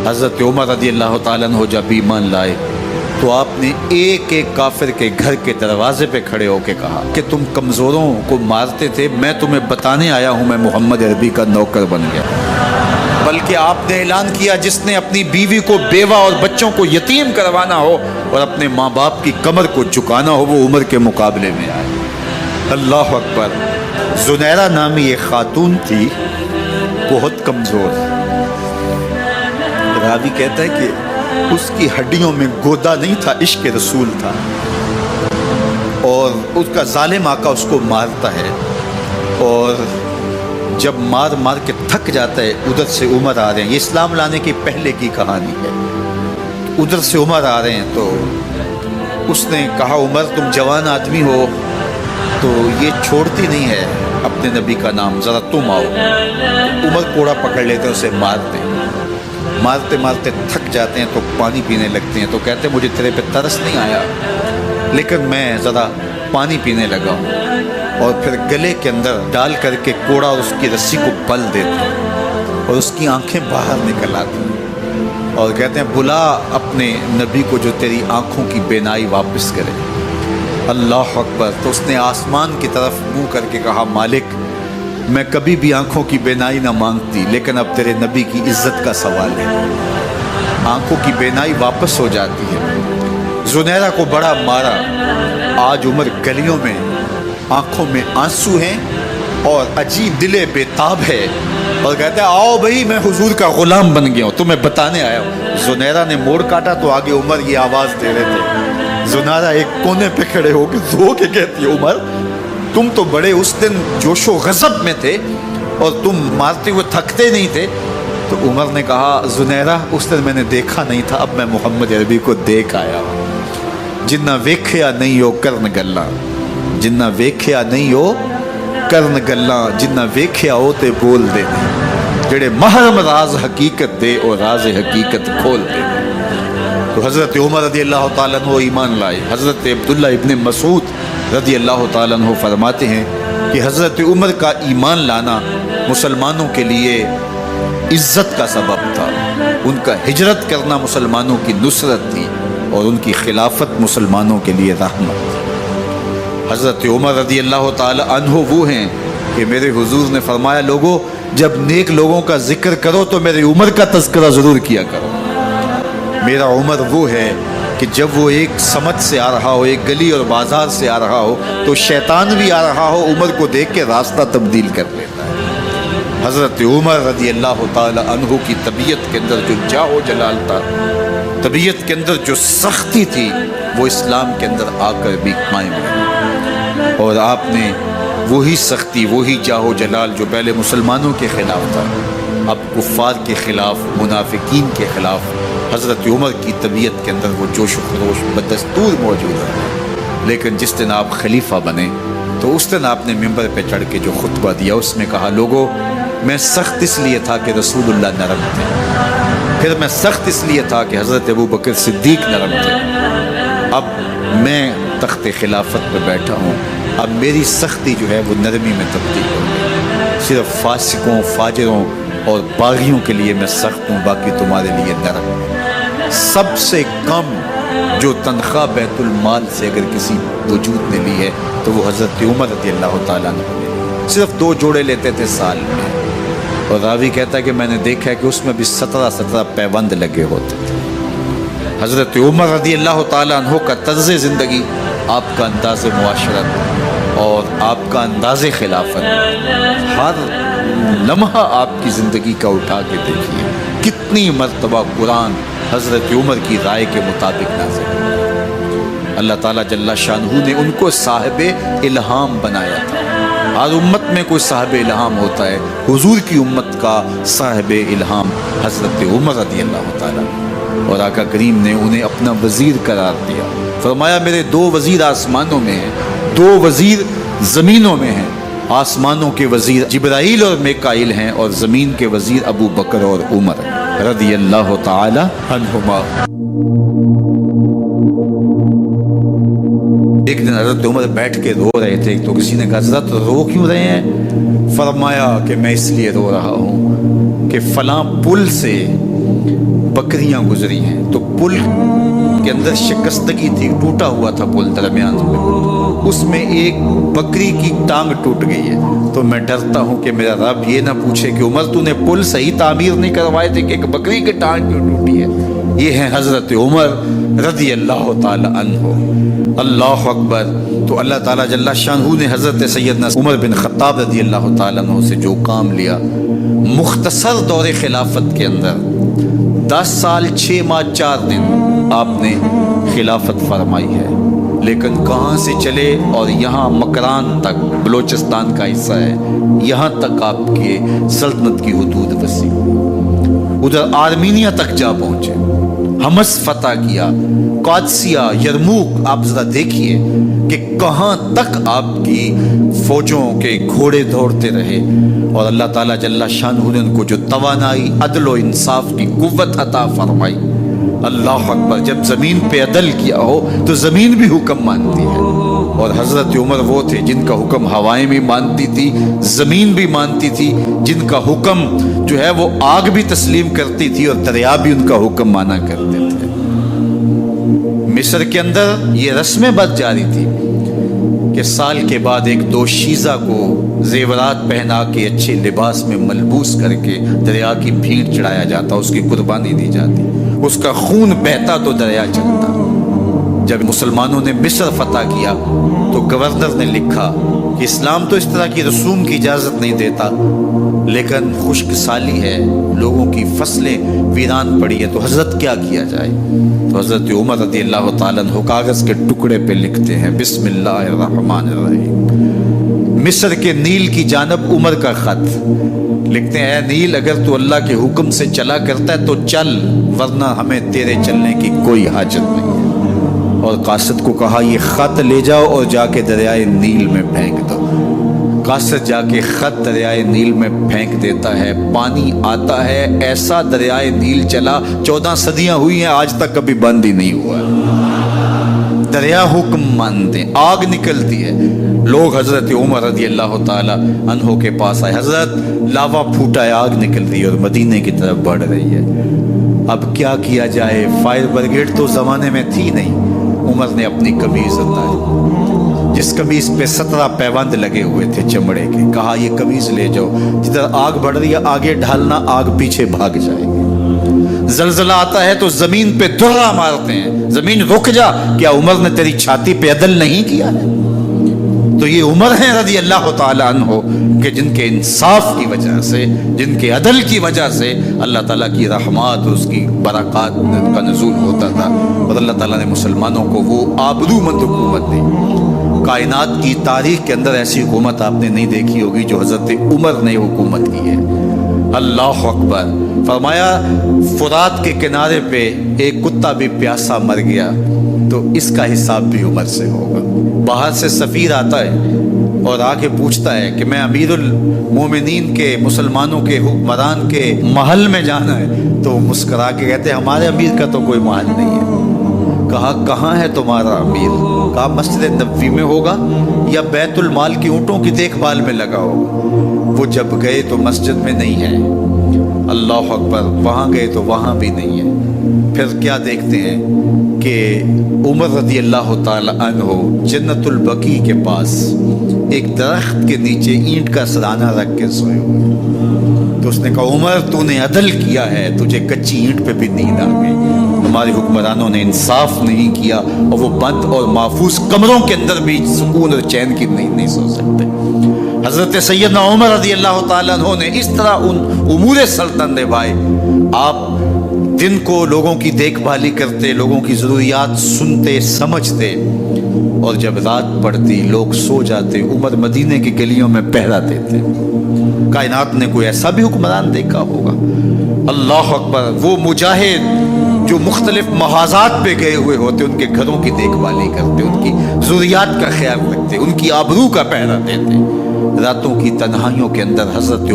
حضرت عمر رضی اللہ تعالیٰ عنہ جب ایمان لائے تو آپ نے ایک ایک کافر کے گھر کے دروازے پہ کھڑے ہو کے کہا کہ تم کمزوروں کو مارتے تھے، میں تمہیں بتانے آیا ہوں میں محمد عربی کا نوکر بن گیا۔ بلکہ آپ نے اعلان کیا جس نے اپنی بیوی کو بیوہ اور بچوں کو یتیم کروانا ہو اور اپنے ماں باپ کی کمر کو جھکانا ہو وہ عمر کے مقابلے میں آئے۔ اللہ اکبر۔ زنیرہ نامی ایک خاتون تھی، بہت کمزور، راوی کہتا ہے کہ اس کی ہڈیوں میں گودا نہیں تھا، عشق رسول تھا، اور اس کا ظالم آقا اس کو مارتا ہے، اور جب مار مار کے تھک جاتا ہے ادھر سے عمر آ رہے ہیں، یہ اسلام لانے کی پہلے کی کہانی ہے، ادھر سے عمر آ رہے ہیں تو اس نے کہا عمر تم جوان آدمی ہو تو یہ چھوڑتی نہیں ہے اپنے نبی کا نام، ذرا تم آؤ۔ عمر کوڑا پکڑ لیتے اسے مارتے مارتے تھک جاتے ہیں تو پانی پینے لگتے ہیں، تو کہتے ہیں مجھے تیرے پہ ترس نہیں آیا لیکن میں ذرا پانی پینے لگا ہوں، اور پھر گلے کے اندر ڈال کر کے کوڑا اور اس کی رسی کو پل دیتے ہیں اور اس کی آنکھیں باہر نکل آتی ہیں اور کہتے ہیں بلا اپنے نبی کو جو تیری آنکھوں کی بینائی واپس کرے۔ اللہ اکبر۔ تو اس نے آسمان کی طرف منہ کر کے کہا مالک میں کبھی بھی آنکھوں کی بینائی نہ مانگتی لیکن اب تیرے نبی کی عزت کا سوال ہے۔ آنکھوں کی بینائی واپس ہو جاتی ہے۔ زنیرہ کو بڑا مارا، آج عمر گلیوں میں آنکھوں میں آنسو ہیں اور عجیب دل بے تاب ہے اور کہتے ہیں آؤ بھائی میں حضور کا غلام بن گیا ہوں، تمہیں بتانے آیا ہوں۔ زنیرہ نے موڑ کاٹا تو آگے عمر یہ آواز دے رہے تھے۔ زنیرہ ایک کونے پہ کھڑے ہو کے رو کے کہتی ہے عمر تم تو بڑے اس دن جوش و غضب میں تھے اور تم مارتے ہوئے تھکتے نہیں تھے۔ تو عمر نے کہا زنیرہ اس دن میں نے دیکھا نہیں تھا، اب میں محمد عربی کو دیکھ آیا ہوں۔ جنہ ویکھیا نہیں ہو کرن گلاں، جنہ ویکھیا نہیں ہو کرن گلاں، جنہ ویکھیا ہو تے بول دے، جڑے محرم راز حقیقت دے اور راز حقیقت کھول دے۔ تو حضرت عمر رضی اللہ تعالیٰ عنہ ایمان لائے۔ حضرت عبداللہ ابن مسعود رضی اللہ تعالیٰ عنہ فرماتے ہیں کہ حضرت عمر کا ایمان لانا مسلمانوں کے لیے عزت کا سبب تھا، ان کا ہجرت کرنا مسلمانوں کی نصرت تھی اور ان کی خلافت مسلمانوں کے لیے رحمت تھی۔ حضرت عمر رضی اللہ تعالیٰ عنہ وہ ہیں کہ میرے حضور نے فرمایا لوگوں جب نیک لوگوں کا ذکر کرو تو میرے عمر کا تذکرہ ضرور کیا کرو۔ میرا عمر وہ ہے کہ جب وہ ایک سمت سے آ رہا ہو، ایک گلی اور بازار سے آ رہا ہو تو شیطان بھی آ رہا ہو عمر کو دیکھ کے راستہ تبدیل کر لیتا ہے۔ حضرت عمر رضی اللہ تعالی عنہ کی طبیعت کے اندر جو جاہ و جلال تھا، طبیعت کے اندر جو سختی تھی وہ اسلام کے اندر آ کر بھی قائم ہے، اور آپ نے وہی سختی وہی جاہ و جلال جو پہلے مسلمانوں کے خلاف تھا اب کفار کے خلاف منافقین کے خلاف حضرت عمر کی طبیعت کے اندر وہ جوش و خروش بدستور موجود ہے۔ لیکن جس دن آپ خلیفہ بنے تو اس دن آپ نے ممبر پہ چڑھ کے جو خطبہ دیا اس میں کہا لوگوں میں سخت اس لیے تھا کہ رسول اللہ نرم تھے، پھر میں سخت اس لیے تھا کہ حضرت ابو بکر صدیق نرم تھے، اب میں تخت خلافت پہ بیٹھا ہوں، اب میری سختی جو ہے وہ نرمی میں تبدیل ہو گئی، صرف فاسقوں فاجروں اور باغیوں کے لیے میں سخت ہوں، باقی تمہارے لیے نرم ہوں۔ سب سے کم جو تنخواہ بیت المال سے اگر کسی وجود نے لی ہے تو وہ حضرت عمر رضی اللہ تعالیٰ نے صرف 2 جوڑے لیتے تھے سال میں، اور راوی کہتا ہے کہ میں نے دیکھا ہے کہ اس میں بھی 17 پیوند لگے ہوتے تھے۔ حضرت عمر رضی اللہ تعالیٰ عنہ کا طرز زندگی، آپ کا انداز معاشرت اور آپ کا انداز خلافت، ہر لمحہ آپ کی زندگی کا اٹھا کے دیکھیے کتنی مرتبہ قرآن حضرت عمر کی رائے کے مطابق نازل ہے۔ اللہ تعالیٰ جل شانہ نے ان کو صاحب الہام بنایا تھا۔ ہر امت میں کوئی صاحب الہام ہوتا ہے، حضور کی امت کا صاحب الہام حضرت عمر رضی اللہ تعالیٰ، اور آقا کریم نے انہیں اپنا وزیر قرار دیا۔ فرمایا میرے 2 وزیر آسمانوں میں ہیں، 2 وزیر زمینوں میں ہیں۔ آسمانوں کے وزیر جبرائیل اور میکائیل ہیں اور زمین کے وزیر ابو بکر اور عمر رضی اللہ تعالی عنہما۔ ایک دن حضرت عمر بیٹھ کے رو رہے تھے تو کسی نے کہا حضرت رو کیوں رہے ہیں؟ فرمایا کہ میں اس لیے رو رہا ہوں کہ فلاں پل سے बकरियां गुजरी हैं, तो पुल के अंदर शिकस्तगी थी, टूटा हुआ था पुल दरमियान में, उसमें एक बकरी की टांग टूट गई है। तो मैं डरता हूं कि मेरा रब ये ना पूछे कि उमर तूने पुल सही तामीर नहीं करवाए थे कि एक बकरी की टांग क्यों टूटी है। ये हैं हजरत उमर रज़ी अल्लाह ताला अन्हु। अल्लाह अकबर। तो अल्लाह ताला जल्ला शानहू ने हजरत सैयदना उमर बिन खत्ताब रज़ी अल्लाह ताला अन्हु से जो काम लिया, मुख्तसर दौरे खिलाफत के अंदर 10 साल 6 माह 4 दिन आपने खिलाफत फरमाई है, लेकिन कहाँ से चले और यहाँ मकरान तक, बलोचिस्तान का हिस्सा है, यहाँ तक आपके सल्तनत की हुदूद वसी, उधर आर्मीनिया तक जा पहुँचे, हमस फतह किया, कादसिया, यरमूक। आप जरा देखिए कि कहाँ तक आपकी फौजों के घोड़े दौड़ते रहे, और अल्लाह ताला जल्ला शानहू ने उनको जो तवानाई, अदल व इंसाफ की कुव्वत अता फरमाई। अल्लाह अकबर। जब ज़मीन पे अदल किया हो तो ज़मीन भी हुक्म मानती है, और हज़रत उमर वो थे जिनका हुक्म हवाएं भी मानती थी, ज़मीन भी मानती थी, जिनका हुक्म जो है वो आग भी तस्लीम करती थी और दरिया भी उनका हुक्म माना करते थे। मिस्र के अंदर ये रस्में बद जारी थी कि साल के बाद एक दोशीज़ा को जेवरात पहना के अच्छे लिबास में मलबूस करके दरिया की भीड़ चढ़ाया जाता, उसकी कुर्बानी दी जाती, उसका खून बहता तो दरिया चलता। जब मुसलमानों ने मिस्र फतह किया तो गवर्नर ने लिखा कि इस्लाम तो इस तरह की रसूम की इजाज़त नहीं देता, लेकिन खुश्क साली है, लोगों की फसलें वीरान पड़ी है, तो हज़रत क्या किया जाए। तो हज़रत उमर रज़ियल्लाहु ताला अन्हु कागज़ के टुकड़े पे लिखते हैं, बिस्मिल्लाहिर्रहमानिर्रहीम। मिस्र के नील की जानब उमर का ख़त लिखते हैं, नील अगर तू अल्लाह के हुक्म से चला करता है तो चल, वरना हमें तेरे चलने की कोई हाजत नहीं है। और कासिद को कहा ये ख़त ले जाओ और जाके दरियाए नील में फेंक दो। कासिद जाके ख़त दरियाए नील में फेंक देता है, पानी आता है, ऐसा दरियाए नील चला, 14 सदियां हुई हैं, आज तक कभी बंद ही नहीं हुआ। दरिया हुक्म मानते, आग निकलती है। लोग हज़रत उमर रज़ियल्लाहु ताला अन्हु के पास आए, हज़रत लावा फूटा है, आग निकल रही है और मदीने की तरफ बढ़ रही है, अब क्या किया जाए। फायर ब्रिगेड तो ज़माने में थी नहीं। उमर ने अपनी कमीज़ उतारी, जिस कमीज़ पे 17 पैबंद लगे हुए थे चमड़े के, कहा ये कमीज़ ले जाओ, जिधर आग बढ़ रही है आगे ढालना, आग पीछे भाग जाएगी। जलजला आता है तो ज़मीन पे दुर्रा मारते हैं, ज़मीन रुक जा, क्या उमर ने तेरी छाती पे अदल नहीं किया है। तो ये उमर हैं रज़ी अल्लाह ताला अन्हु कि जिनके इंसाफ की वजह से, जिनके अदल की वजह से अल्लाह ताला की रहमत, उसकी बरक़ात का नुज़ूल होता था, और अल्लाह ताला ने मुसलमानों को वो आबरूमंद हुकूमत दी। कायनात की तारीख के अंदर ऐसी हुकूमत आपने नहीं देखी होगी जो हज़रत उमर ने हुकूमत की है। अल्लाह अकबर। फरमाया फुरात के किनारे पे एक कुत्ता भी प्यासा मर गया तो इसका हिसाब भी उमर से होगा। बाहर से सफ़ीर आता है और आके पूछता है कि मैं अमीरुल मोमिनीन के, मुसलमानों के हुक्मरान के महल में जाना है, तो मुस्करा के कहते हैं हमारे अमीर का तो कोई महल नहीं है। कहा कहाँ है तुम्हारा अमीर? कहा मस्जिद नबवी में होगा या बैतुल माल की ऊँटों की देखभाल में लगा होगा। वो जब गए तो मस्जिद में नहीं है, अल्लाह अकबर, वहाँ गए तो वहाँ भी नहीं है। फिर क्या देखते हैं कि उमर रज़ी अल्लाह ताला अन्हु जन्नतुल बकी के पास एक दरख्त के नीचे ईंट का सराना रख के सोए हुए। तो उसने कहा उमर तूने अदल किया है, तुझे कच्ची ईंट पे भी नींद आ गई। हमारे हुक्मरानों ने इंसाफ नहीं किया और वो बंद और महफूज कमरों के अंदर भी सुकून और चैन की नींद नहीं सो सकते। हज़रत सैयदना उमर रज़ी अल्लाह ताला अन्हु ने इस तरह उन उमूर सल्तनत निभाए। आप दिन को लोगों की देखभाली करते, लोगों की ज़रूरियात सुनते समझते, और जब रात पड़ती लोग सो जाते, उमर मदीने की गलियों में पहरा देते। कायनात ने कोई ऐसा भी हुक्मरान देखा होगा? अल्लाह अकबर। वो मुजाहिद जो मुख्तलिफ महाजात पे गए हुए होते, उनके घरों की देखभाली करते, उनकी ज़रूरियात का ख्याल रखते, उनकी आबरू का पहरा देते। रातों की तन्हाइयों के अंदर हज़रत